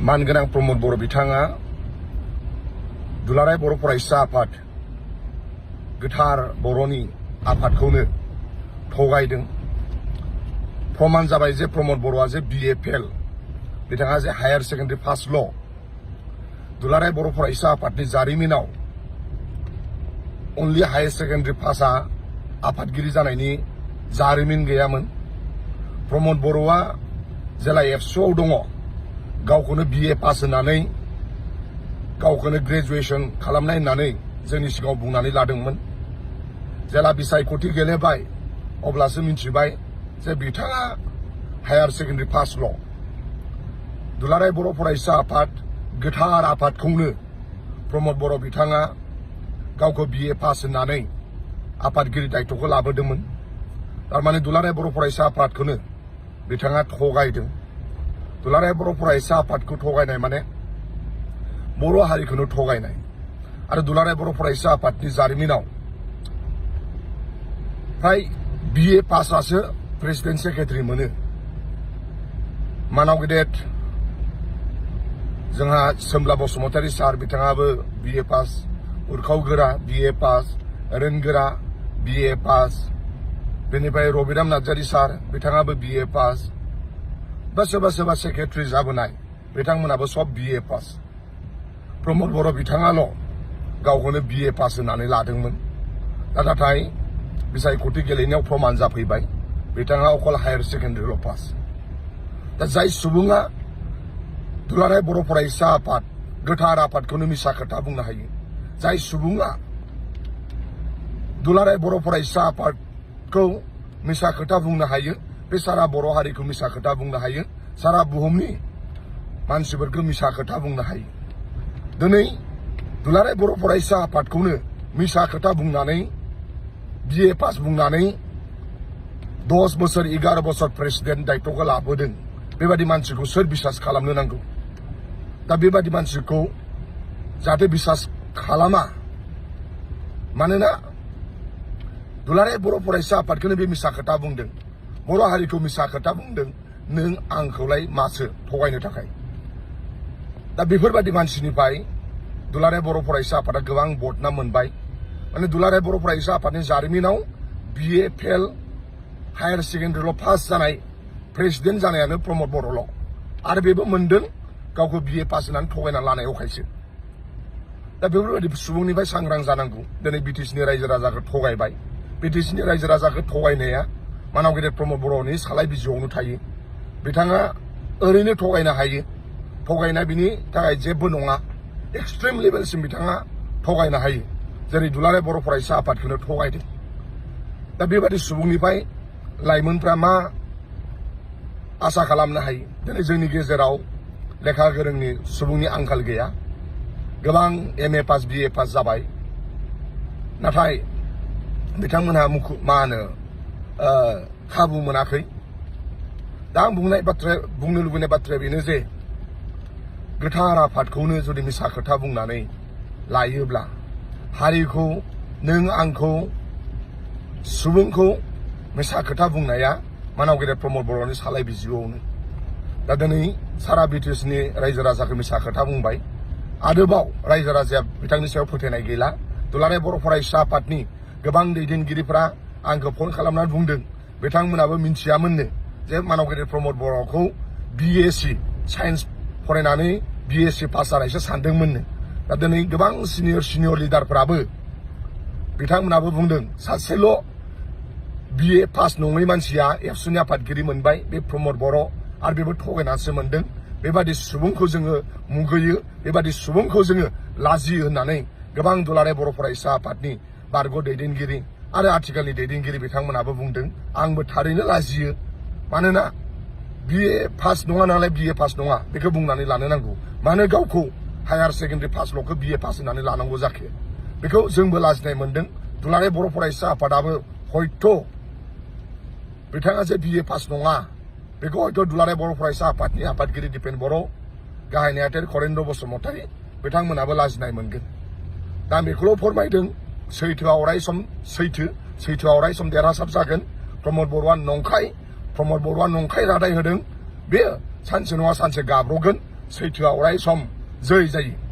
मानगोनां प्रमद बर' बिथाङा दुलाराय बर' फरायसा आफाद गोथार बर'नि आफादखौनो थगायदों। प्रमाण जाबाय जे प्रमद बर'आ जे BA फेल, बिथाङा जे हायार सेकेन्डारि पासल'। दुलाराय बर' फरायसा आफादनि जारिमिनाव अनलि हायार सेकेन्डारि पासआ आफादगिरि जानायनि जारिमिन गैयामोन। प्रमद बर'आ जेला एबसुआव दङ, गावखौनो BA पास होनानै गावखौनो ग्रेजुवेसन खालामनाय होननानै जोंनि सिगाङाव बुंनानै लादोंमोन। जेला बिसायख'थि गेलेबाय अब्लासो मिथिबाय जे बिथाङा हायार सेकेन्डारि पासल'। दुलाराय बर' फरायसा आफाद गोथार आफादखौनो प्रमद बर' बिथाङा गावखौ BA पास होननानै आफादगिरि दायित्वखौ लाबोदोंमोन। थारमाने दुलाराय बर' फरायसा आफादखौनो बिथाङा थगायदों। दुलाराय बर' फरायसा आफादखौ थगायनाय माने बर' हारिखौनो थगायनाय। आरो दुलाराय बर' फरायसा आफादनि जारिमिनाव फ्राय BA पासआसो प्रेसिडेन्ट सेक्रेटारि मोनो। मानाव गेदेर जोंहा सोमब्ला बसुमतारी सार, बिथाङाबो BA पास। उरखावगोरा BA पास, रोनगोरा BA पास। बेनिफ्राय रबिराम नार्जारी सार, बिथाङाबो BA पास। बा सोरबा सोरबा सेक्रेटारि जाबोनाय बिथांमोनाबो सब BA पास। प्रमद बर' बिथाङाल' गावखौनो BA पास होननानै लादोंमोन। नाथाय बिसायख'थि गेलेनायाव प्रमाण जाफैबाय बिथाङा अकल हायार सेकेन्डारिल' पास। दा जाय सुबुङा दुलाराय बर' फरायसा आफाद गोथार आफादखौनो मिसा खोथा बुंनो हायो, जाय सुबुङा दुलाराय बर' फरायसा आफादखौ मिसा खोथा बुंनो हायो, बे सारा बर' हारिखौ मिसा खोथा बुंनो हायो, सारा बुहुमनि मानसिफोरखौ मिसा खोथा बुंनो हायो। दिनै दुलाराय बर' फरायसा आफादखौनो मिसा खोथा बुंनानै BA पास बुंनानै 10 बोसोर 11 बोसोर प्रेसिडेन्ट दायित्वखौ लाबोदों। बेबादि मानसिखौ सोर बिसास खालामनो नांगौ? दा बेबादि मानसिखौ जाहाथे बिसास खालामा, मानोना दुलाराय बर' फरायसा आफादखौनो बे मिसा खोथा बुंदों, बर' हारिखौ मिसा खोथा बुंदों। नों आंखौलाय मासो थगायनो थाखाय? दा बेफोरबादि मानसिनिफ्राय दुलाराय बर' फरायसा आफादा गोबां बदनाम मोनबाय। माने दुलाराय बर' फरायसा आफादनि जारिमिनाव BA फेल, हायार सेकेन्डारिल' पास जानाय प्रेसिडेन्ट जानायानो प्रमद बर'ल'। आरो बेबो मोनदों गावखौ BA पास होननानै थगायना लानायाव खायसे। दा बेफोरबायदि सुबुंनिफ्राय सांग्रां जानांगौ। दिनै BTCनि रायजो राजाखौ थगायबाय। BTCनि रायजो राजाखौ थगायनाया मानाव गेदेर प्रमद बर'नि सालाय बिजौआवनो थायो। बिथाङा ओरैनो थगायनो हायो, थगायनाया बिनि थाखाय जेबो नङा। एक्सट्रिम लेभेलसिम बिथाङा थगायनो हायो, जेरै दुलाराय बर' फरायसा आफादखौनो थगायदों। दा बेबादि सुबुंनिफ्राय लाइमोनफ्रा मा आसा खालामनो हायो? दिनै जोंनि गेजेराव लेखा गोरोंनि सुबुंनि आंखाल गैया। गोबां MA पास BA पास जाबाय, नाथाय बिथांमोनहा खाबु मोनाखै। दा आं बुंनो लुबैनाय बाथ्राया बेनो जे गोथार आफादखौनो जुदि मिसा खोथा बुंनानै लायोब्ला हारिखौ, नों आंखौ, सुबुंखौ मिसा खोथा बुंनाया मानाव गेदेर प्रमद बर'नि सालाय बिजौआवनो। दा दिनै सारा BTCनि रायजो राजाखौ मिसा खोथा बुंबाय। आरोबाव रायजो राजाया बिथांनि सायाव फोथायनाय गैला। दुलाराय बर' फरायसा आफादनि गोबां दैदेनगिरिफ्रा आंखौ फन खालामनानै बुंदों बिथांमोनाबो मिन्थियामोननो जे मानाव गेदेर प्रमद बर'खौ BSc साइन्स फरायनानै BSc पास जानायसो सानदोंमोननो। दा दिनै गोबां सिनियर लिडारफ्राबो बिथांमोनाबो बुंदों सासेल' BA पास नङै मानसिया एबसुनि आफादगिरि मोनबाय, बे प्रमद बर', आरो बेबो थगायनानैसो मोनदों। बेबादि सुबुंखौ जोङो मुगैयो, बेबादि सुबुंखौ जोङो लाजियो होननानै गोबां दुलाराय बर' फरायसा आफादनि बारग' दैदेनगिरि आरो आथिखालनि दैदेनगिरि बिथांमोनाबो बुंदों। आंबो थारैनो लाजियो, मानोना BA पास नङा नालाय BA पास नङा बेखौ बुंनानै लानो नांगौ। मानो गावखौ हायार सेकेन्डारि पासल'खौ BA पास होननानै लानांगौ जाखो? बेखौ जोंबो लाजिनाय मोनदों। दुलाराय बर' फरायसा आफादाबो हयथ' बिथाङा जे BA पास नङा बेखौ हयथ' दुलाराय बर' फरायसा आफादनि आफादगिरि दिपेन बर', गाहाय नेहाथारि खरेन्द्र बसुमतारी बिथांमोनाबो लाजिनाय मोनगोन। दा बेखौल' फोरमायदों सैथोआ अराय सम सैथोआ अराय सम देरहासार जागोन। प्रमद बर'आ नंखाय रादाय होदों, बे सानसे नङा सानसे गाब्र'गोन। सैथोआ अराय सम जै जायो।